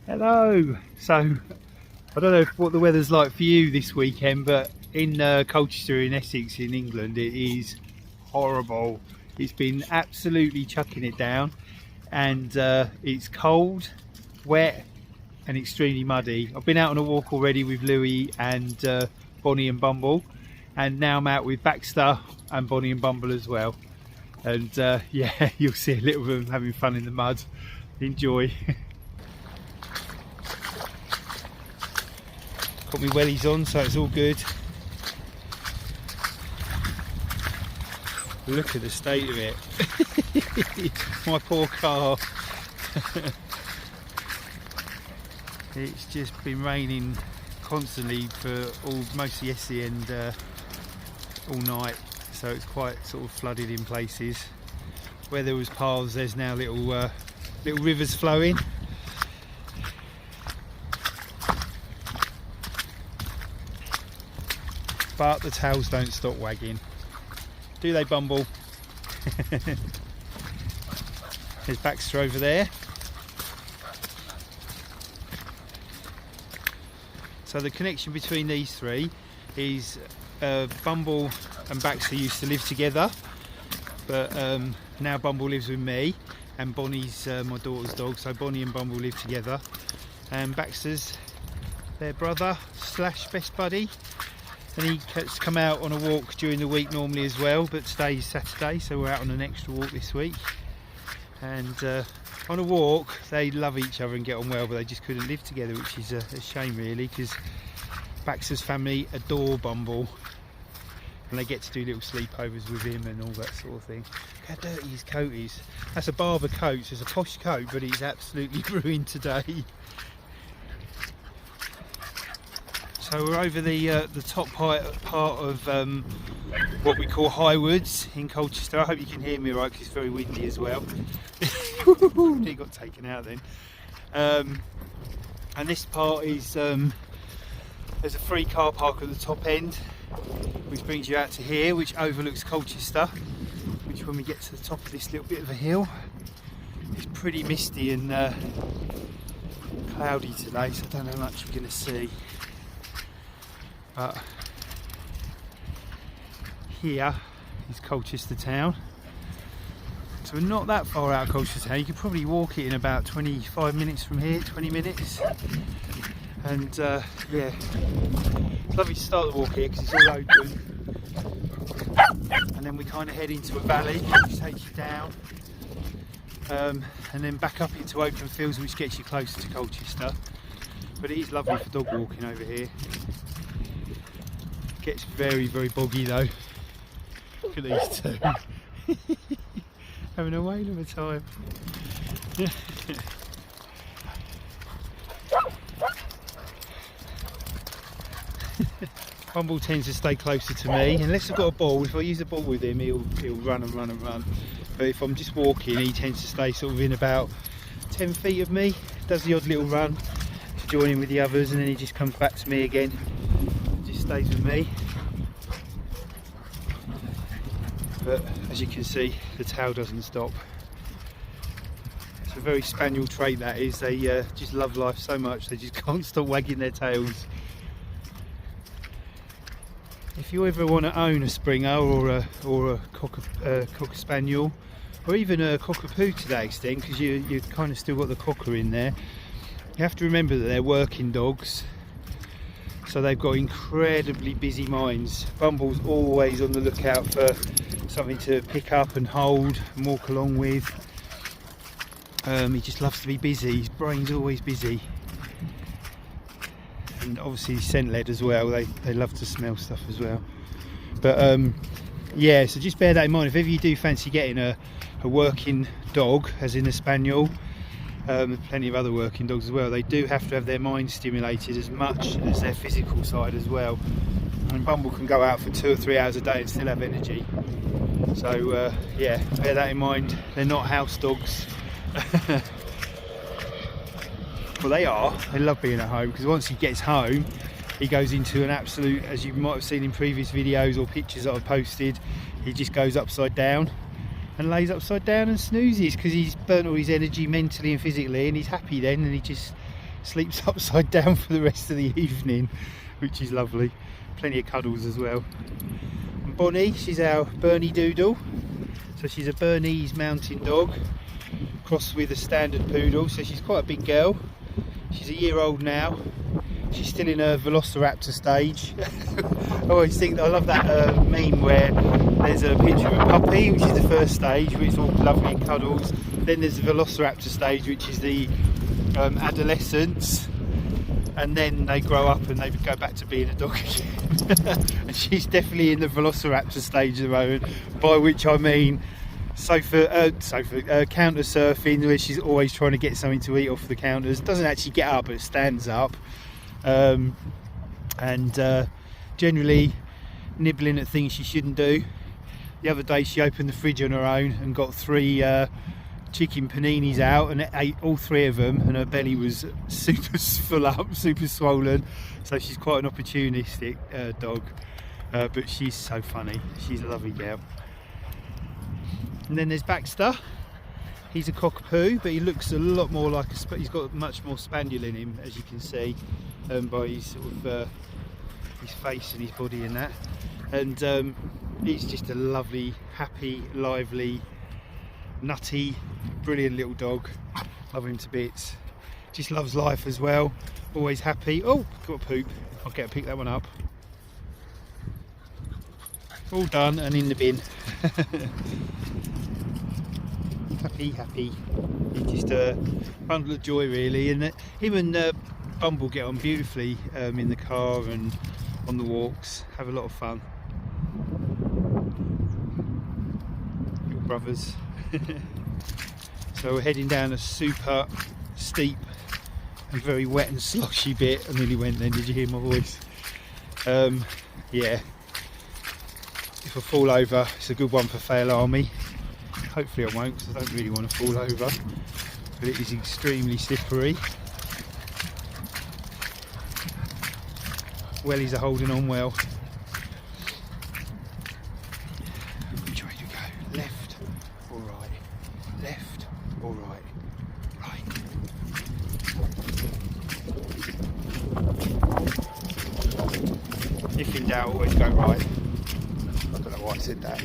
Hello. So I don't know what the weather's like for you this weekend, but in Colchester in Essex in England it is horrible. It's been absolutely chucking it down, and it's cold, wet and extremely muddy. I've been out on a walk already with Louis and Bonnie and Bumble, and now I'm out with Baxter and Bonnie and Bumble as well. And yeah, you'll see a little of them having fun in the mud. Enjoy. Got my wellies on, so it's all good. Look at the state of it. My poor car. It's just been raining constantly for most of yesterday and all night, so it's quite sort of flooded in places. Where there was paths, there's now little rivers flowing. But the tails don't stop wagging. Do they, Bumble? There's Baxter over there. So the connection between these three is Bumble and Baxter used to live together, but now Bumble lives with me, and Bonnie's my daughter's dog, so Bonnie and Bumble live together. And Baxter's their brother slash best buddy. And he gets come out on a walk during the week normally as well, but today's Saturday, so we're out on an extra walk this week. And on a walk, they love each other and get on well, but they just couldn't live together, which is a shame really, because Baxter's family adore Bumble, and they get to do little sleepovers with him and all that sort of thing. Look how dirty his coat is. That's a Barber coat, so it's a posh coat, but he's absolutely ruined today. So we're over the top part of what we call Highwoods in Colchester. I hope you can hear me right, because it's very windy as well. Nearly got taken out then. And this part is there's a free car park at the top end, which brings you out to here, which overlooks Colchester. Which, when we get to the top of this little bit of a hill, it's pretty misty and cloudy today, so I don't know how much you're going to see. But here is Colchester town, so we're not that far out of Colchester town. You could probably walk it in about 25 minutes from here, 20 minutes. And yeah, it's lovely to start the walk here because it's all open, and then we kind of head into a valley which takes you down, and then back up into open fields, which gets you closer to Colchester. But it is lovely for dog walking over here. Gets very, very boggy though. Look at these two. Having a whale of a time. Bumble tends to stay closer to me, unless I've got a ball. If I use a ball with him, he'll run and run and run. But if I'm just walking, he tends to stay sort of in about 10 feet of me. Does the odd little run to join in with the others, and then he just comes back to me again. Stays with me. But as you can see, the tail doesn't stop. It's a very spaniel trait, that is. They just love life so much they just can't stop wagging their tails. If you ever want to own a Springer or a Cocker Spaniel, or even a Cockapoo to that extent, because you kind of still got the Cocker in there, you have to remember that they're working dogs. So they've got incredibly busy minds. Bumble's always on the lookout for something to pick up and hold and walk along with. He just loves to be busy. His brain's always busy. And obviously scent led as well. They love to smell stuff as well. But yeah, so just bear that in mind. If ever you do fancy getting a working dog, as in a Spaniel, there's plenty of other working dogs as well, they do have to have their mind stimulated as much as their physical side as well. And Bumble can go out for 2 or 3 hours a day and still have energy. So yeah, bear that in mind. They're not house dogs. Well, they are. They love being at home, because once he gets home, he goes into an absolute, as you might have seen in previous videos or pictures that I've posted, he just goes upside down and lays upside down and snoozes, because he's burnt all his energy mentally and physically, and he's happy then, and he just sleeps upside down for the rest of the evening, which is lovely. Plenty of cuddles as well. And Bonnie, she's our Bernie Doodle. So she's a Bernese mountain dog crossed with a standard poodle, so she's quite a big girl. She's a year old now. She's still in her Velociraptor stage. I always think, I love that meme where there's a picture of a puppy, which is the first stage, which is all lovely and cuddles. Then there's the Velociraptor stage, which is the adolescence, and then they grow up and they go back to being a dog again. And she's definitely in the Velociraptor stage at the moment, by which I mean counter surfing, where she's always trying to get something to eat off the counters. Doesn't actually get up, but stands up, and generally nibbling at things she shouldn't do. The other day she opened the fridge on her own and got 3 chicken paninis out and ate all 3 of them, and her belly was super full up, super swollen. So she's quite an opportunistic dog, but she's so funny. She's a lovely girl. And then there's Baxter. He's a cockapoo, but he looks a lot more like he's got much more spaniel in him, as you can see by his sort of his face and his body and that. And he's just a lovely, happy, lively, nutty, brilliant little dog. Love him to bits. Just loves life as well. Always happy. Oh, got a poop. I'll get to pick that one up. All done and in the bin. Happy. He's just a bundle of joy, really. And him and Bumble get on beautifully in the car and on the walks. Have a lot of fun. Little brothers. So we're heading down a super steep and very wet and sloshy bit. I nearly went then, did you hear my voice? Yeah, if I fall over, it's a good one for fail army. Hopefully I won't, because I don't really want to fall over, but it is extremely slippery. Wellies are holding on well. Which way do you go? Left or right? Left or right? Right. If in doubt, always go right. I don't know why I said that.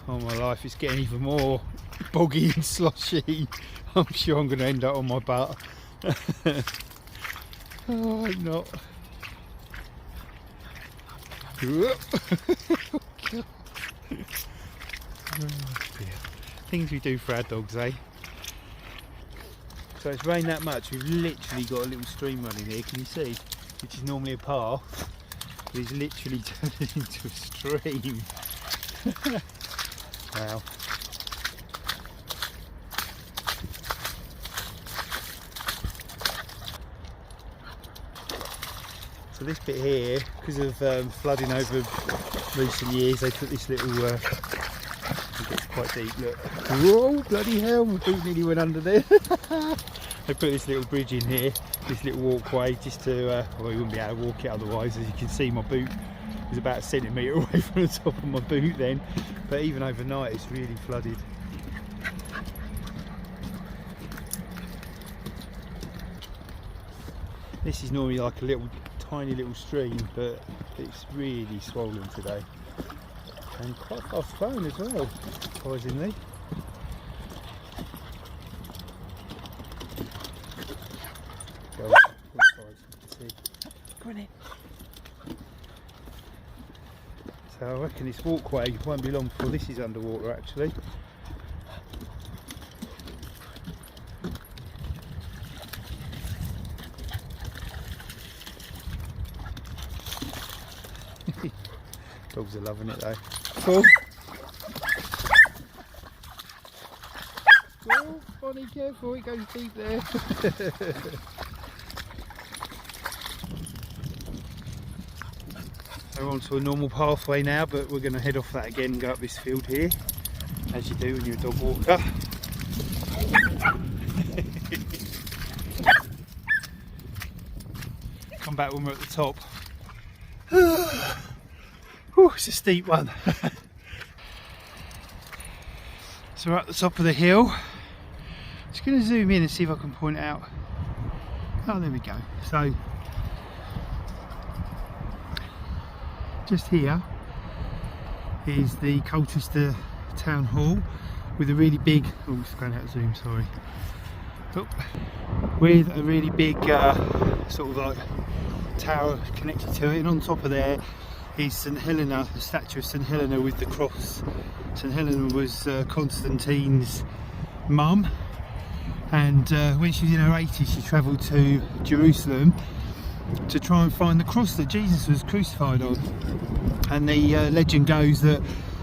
Oh my life, it's getting even more boggy and sloshy. I'm sure I'm going to end up on my butt. Oh, I'm not. Oh, dear. Things we do for our dogs, eh? So it's rained that much, we've literally got a little stream running here, can you see? Which is normally a path, but it's literally turned into a stream. Wow. So this bit here, because of flooding over recent years, they put this little, it gets quite deep, look. Whoa, bloody hell, my boot nearly went under there. They put this little bridge in here, this little walkway, just to, well, you wouldn't be able to walk it otherwise. As you can see, my boot was about a centimetre away from the top of my boot then, but even overnight it's really flooded. This is normally like a little tiny little stream, but it's really swollen today and quite fast flowing as well, surprisingly. Go on in. So I reckon this walkway won't be long before this is underwater actually. Dogs are loving it though. Cool. Oh, Bonnie, careful, it goes deep there. We're onto a normal pathway now, but we're going to head off that again and go up this field here, as you do when you're a dog walker. Come back when we're at the top. Ooh, it's a steep one. So we're at the top of the hill. Just going to zoom in and see if I can point out. Oh, there we go. So just here is the Colchester Town Hall with a really big, oh, it's going out of zoom, sorry. Oh, with a really big sort of like tower connected to it, and on top of there is St Helena, the statue of St Helena with the cross. St Helena was Constantine's mum, and when she was in her 80s she travelled to Jerusalem to try and find the cross that Jesus was crucified on, and the legend goes that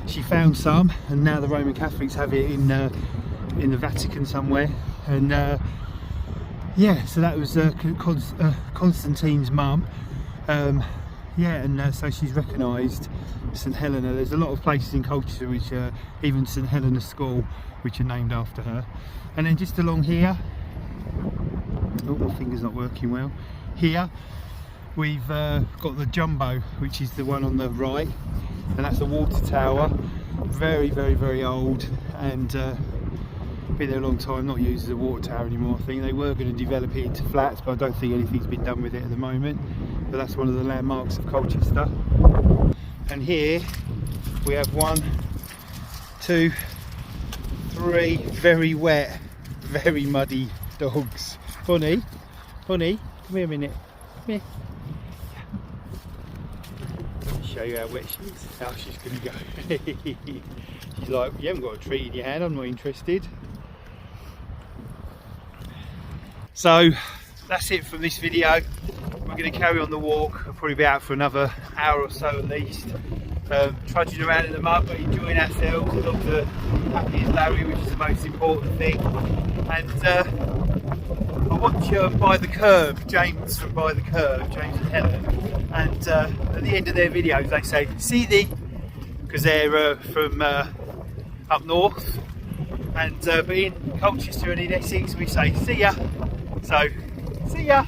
she found some, and now the Roman Catholics have it in the Vatican somewhere. And yeah, so that was Constantine's mum. Yeah, and so she's recognised St Helena. There's a lot of places in Colchester which even St Helena School which are named after her. And then just along here, oh, my finger's not working well. Here we've got the Jumbo, which is the one on the right, and that's a water tower, very, very, very old, and been there a long time, not used as a water tower anymore. I think they were going to develop it into flats, but I don't think anything's been done with it at the moment. But that's one of the landmarks of Colchester. And here we have 1, 2, 3 very wet, very muddy dogs. Bonnie, Bonnie, come here a minute. Come here. Show you how wet she is. How she's going to go. She's like, you haven't got a treat in your hand, I'm not interested. So that's it from this video. We're going to carry on the walk. I'll probably be out for another hour or so at least. Trudging around in the mud, but enjoying ourselves. The dogs are happy as Larry, which is the most important thing. And I watch By the Curb, James from By the Curb, James and Helen. And at the end of their videos they say, see thee, because they're from up north. And but in Colchester and in Essex we say, see ya. So, see ya.